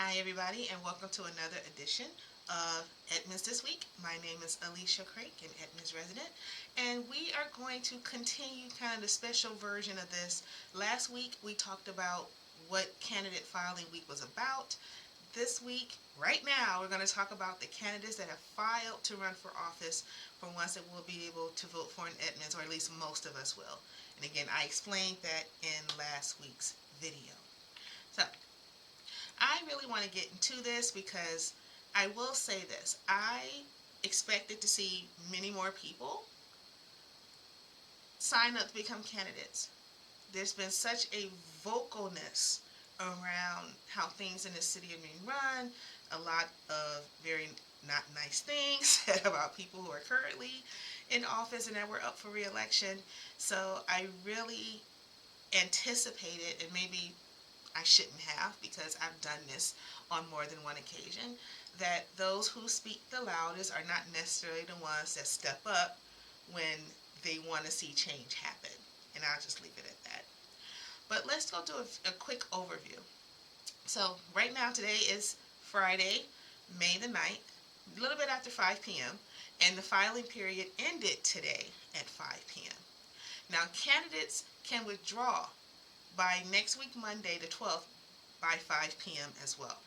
Hi everybody and welcome to another edition of Edmonds This Week. My name is Alicia Craik, an Edmonds resident, and we are going to continue kind of the special version of this. Last week we talked about what candidate filing week was about. This week, right now, we're going to talk about the candidates that have filed to run for office for ones that will be able to vote for in Edmonds, or at least most of us will. And again, I explained that in last week's video. So I really want to get into this because I will say this. I expected to see many more people sign up to become candidates. There's been such a vocalness around how things in the city are being run, a lot of very not nice things said about people who are currently in office and that were up for re-election. So I really anticipated, and maybe I shouldn't have because I've done this on more than one occasion, that those who speak the loudest are not necessarily the ones that step up when they want to see change happen. And I'll just leave it at that. But let's go do a quick overview. So right now, today is Friday, May the 9th, a little bit after 5 p.m., and the filing period ended today at 5 p.m. Now, candidates can withdraw by next week, Monday the 12th, by 5 p.m. as well.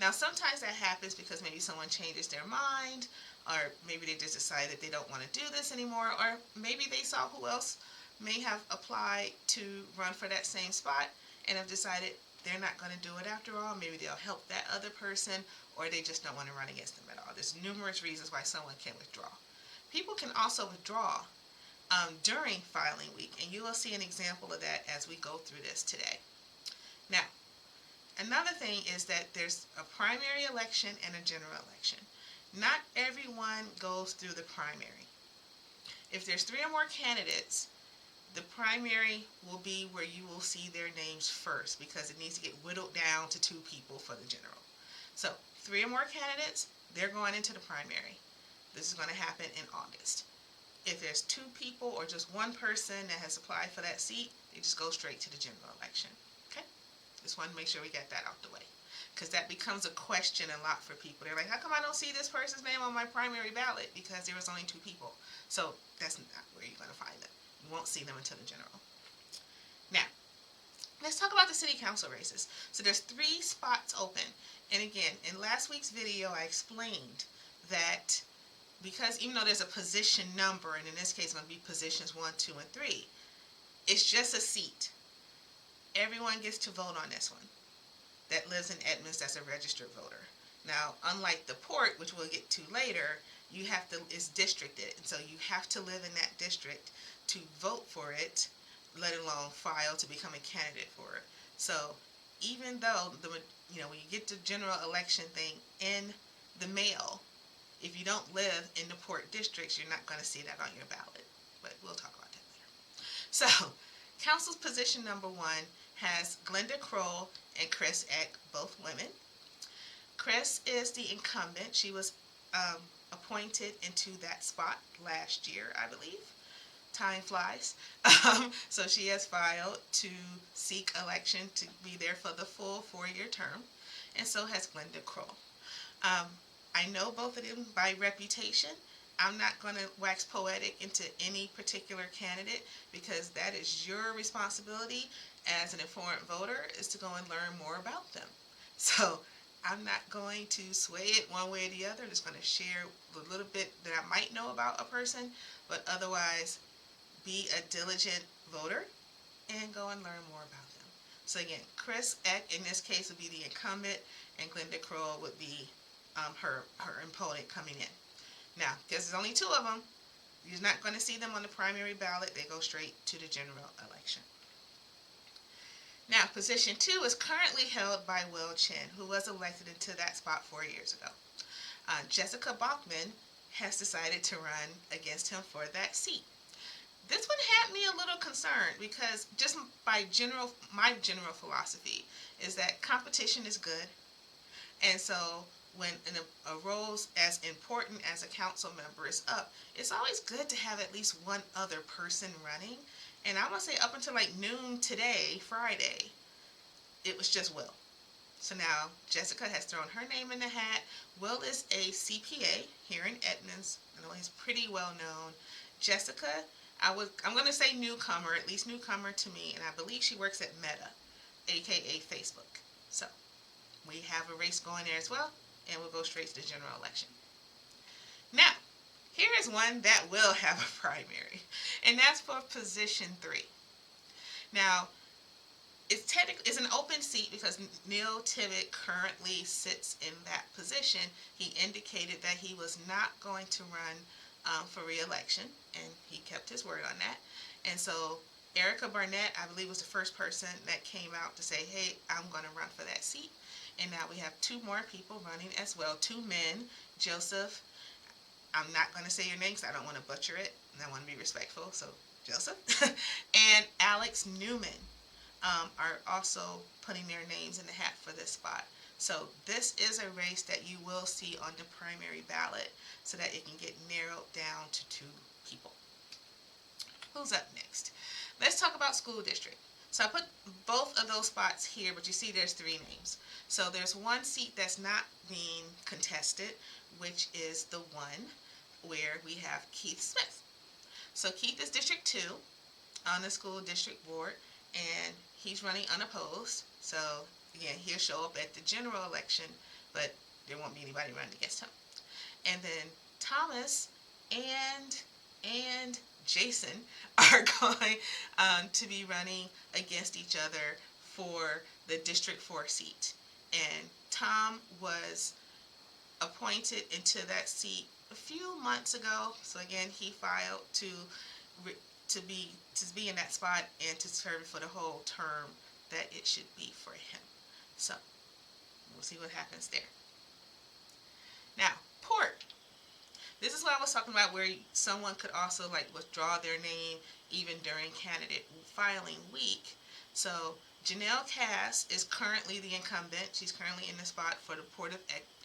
Now, sometimes that happens because maybe someone changes their mind, or maybe they just decide that they don't want to do this anymore, or maybe they saw who else may have applied to run for that same spot and have decided they're not going to do it after all. Maybe they'll help that other person, or they just don't want to run against them at all. There's numerous reasons why someone can withdraw. People can also withdraw during filing week, and you will see an example of that as we go through this today. Now, another thing is that there's a primary election and a general election. Not everyone goes through the primary. If there's 3 or more candidates, the primary will be where you will see their names first because it needs to get whittled down to 2 people for the general. So 3 or more candidates, they're going into the primary. This is going to happen in August. If there's 2 people or just 1 person that has applied for that seat, they just go straight to the general election. Okay? Just want to make sure we get that out the way, because that becomes a question a lot for people. They're like, how come I don't see this person's name on my primary ballot? Because there was only 2 people. So that's not where you're going to find them. You won't see them until the general. Now, let's talk about the city council races. So there's 3 spots open. And again, in last week's video, I explained that because even though there's a position number, and in this case it's going to be positions 1, 2, and 3, it's just a seat. Everyone gets to vote on this one that lives in Edmonds that's a registered voter. Now, unlike the port, which we'll get to later, it's districted, and so you have to live in that district to vote for it, let alone file to become a candidate for it. So even though when you get the general election thing in the mail, if you don't live in the port districts, you're not going to see that on your ballot. But we'll talk about that later. So, council's position number 1 has Glenda Kroll and Chris Eck, both women. Chris is the incumbent. She was appointed into that spot last year, I believe. Time flies. So she has filed to seek election to be there for the full 4-year term. And so has Glenda Kroll. I know both of them by reputation. I'm not going to wax poetic into any particular candidate because that is your responsibility as an informed voter, is to go and learn more about them. So I'm not going to sway it one way or the other. I'm just going to share a little bit that I might know about a person, but otherwise be a diligent voter and go and learn more about them. So again, Chris Eck in this case would be the incumbent, and Glenda Kroll would be her opponent coming in. Now, because there's only 2 of them, you're not going to see them on the primary ballot. They go straight to the general election. Now, position 2 is currently held by Will Chin, who was elected into that spot 4 years ago. Jessica Bachman has decided to run against him for that seat. This one had me a little concerned because just my general philosophy is that competition is good. And so when a role as important as a council member is up, it's always good to have at least one other person running. And I want to say up until like noon today, Friday, it was just Will. So now Jessica has thrown her name in the hat. Will is a CPA here in Edmonds. I know he's pretty well known. Jessica, I'm going to say newcomer, at least newcomer to me, and I believe she works at Meta, aka Facebook. So we have a race going there as well, and we'll go straight to the general election. Now, here is one that will have a primary, and that's for position 3. Now, it's an open seat because Neil Tibbet currently sits in that position. He indicated that he was not going to run for re-election, and he kept his word on that. And so Erica Barnett, I believe, was the first person that came out to say, hey, I'm going to run for that seat. And now we have 2 more people running as well, 2 men. Joseph, I'm not going to say your name because I don't want to butcher it, and I want to be respectful, so Joseph. And Alex Newman are also putting their names in the hat for this spot. So this is a race that you will see on the primary ballot so that it can get narrowed down to 2 people. Who's up next? Let's talk about school district. So I put both of those spots here, but you see there's 3 names. So there's one seat that's not being contested, which is the one where we have Keith Smith. So Keith is District 2 on the school district board, and he's running unopposed. So again, he'll show up at the general election, but there won't be anybody running against him. And then Thomas and Jason are going to be running against each other for the District 4 seat. And Tom was appointed into that seat a few months ago. So again, he filed to be in that spot and to serve for the whole term that it should be for him. So we'll see what happens there. Now, Port. This is what I was talking about, where someone could also withdraw their name even during candidate filing week. So Janelle Cass is currently the incumbent. She's currently in the spot for the Port of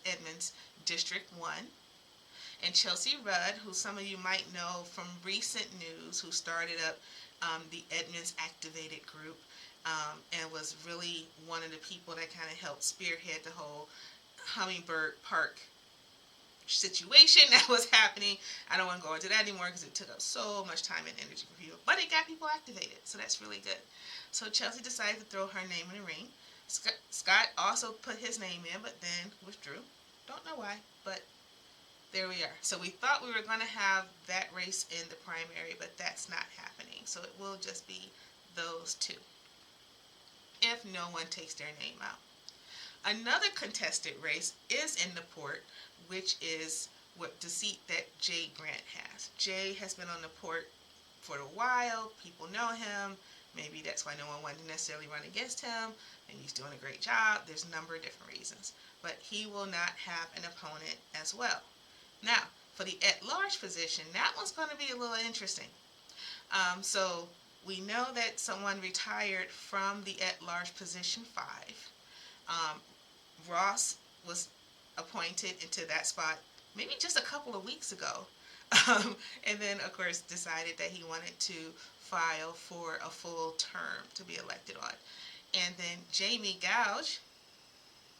Edmonds District 1. And Chelsea Rudd, who some of you might know from recent news, who started up the Edmonds Activated Group and was really one of the people that kind of helped spearhead the whole Hummingbird Park situation that was happening. I don't want to go into that anymore because it took up so much time and energy for people, but it got people activated, so that's really good. So Chelsea decided to throw her name in the ring. Scott also put his name in, but then withdrew. Don't know why, but there we are. So we thought we were going to have that race in the primary, but that's not happening. So it will just be those 2, if no one takes their name out. Another contested race is in the Port, which is the seat that Jay Grant has. Jay has been on the Port for a while. People know him. Maybe that's why no one wanted to necessarily run against him, and he's doing a great job. There's a number of different reasons. But he will not have an opponent as well. Now, for the at-large position, that one's going to be a little interesting. So we know that someone retired from the at-large position 5. Ross was appointed into that spot maybe just a couple of weeks ago. And then, of course, decided that he wanted to file for a full term to be elected on. And then Jamie Gouge,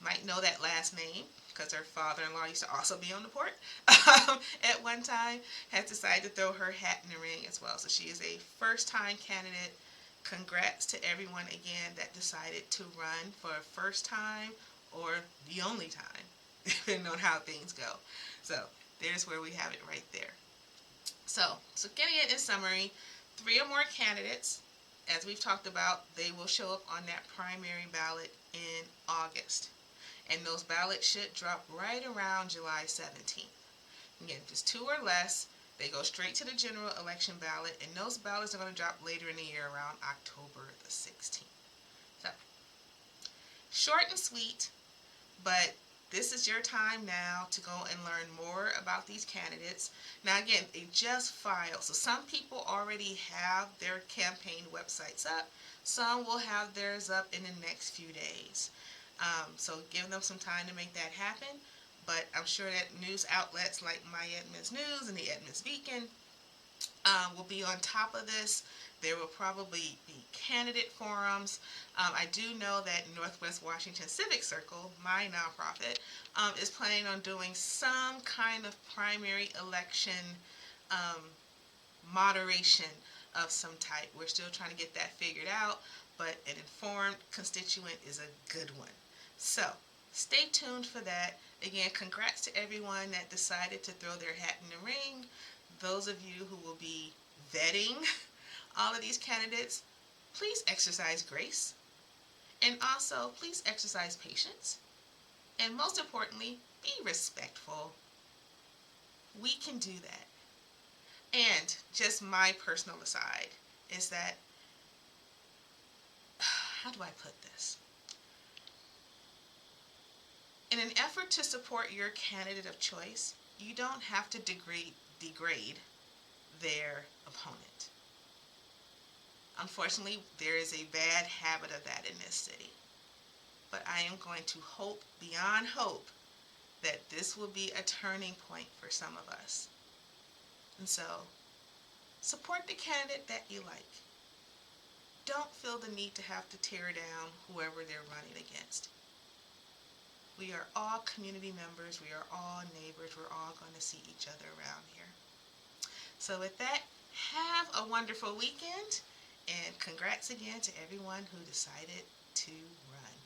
might know that last name because her father-in-law used to also be on the Port at one time, has decided to throw her hat in the ring as well. So she is a first-time candidate. Congrats to everyone again that decided to run for a first time or the only time, depending on how things go. So there's where we have it right there. So getting it in summary, 3 or more candidates, as we've talked about, they will show up on that primary ballot in August. And those ballots should drop right around July 17th. Again, if it's 2 or less, they go straight to the general election ballot, and those ballots are going to drop later in the year around October the 16th. So, short and sweet, but this is your time now to go and learn more about these candidates. Now again, they just filed, so some people already have their campaign websites up. Some will have theirs up in the next few days. So give them some time to make that happen. But I'm sure that news outlets like My Edmonds News and the Edmonds Beacon will be on top of this. There will probably be candidate forums. I do know that Northwest Washington Civic Circle, my nonprofit, is planning on doing some kind of primary election um, moderation of some type. We're still trying to get that figured out, but an informed constituent is a good one. So stay tuned for that. Again, congrats to everyone that decided to throw their hat in the ring. Those of you who will be vetting all of these candidates, please exercise grace. And also, please exercise patience. And most importantly, be respectful. We can do that. And just my personal aside is that, how do I put this? In an effort to support your candidate of choice, you don't have to degrade their opponent. Unfortunately, there is a bad habit of that in this city. But I am going to hope beyond hope that this will be a turning point for some of us. And so, support the candidate that you like. Don't feel the need to have to tear down whoever they're running against. We are all community members. We are all neighbors. We're all going to see each other around here. So with that, have a wonderful weekend, and congrats again to everyone who decided to run.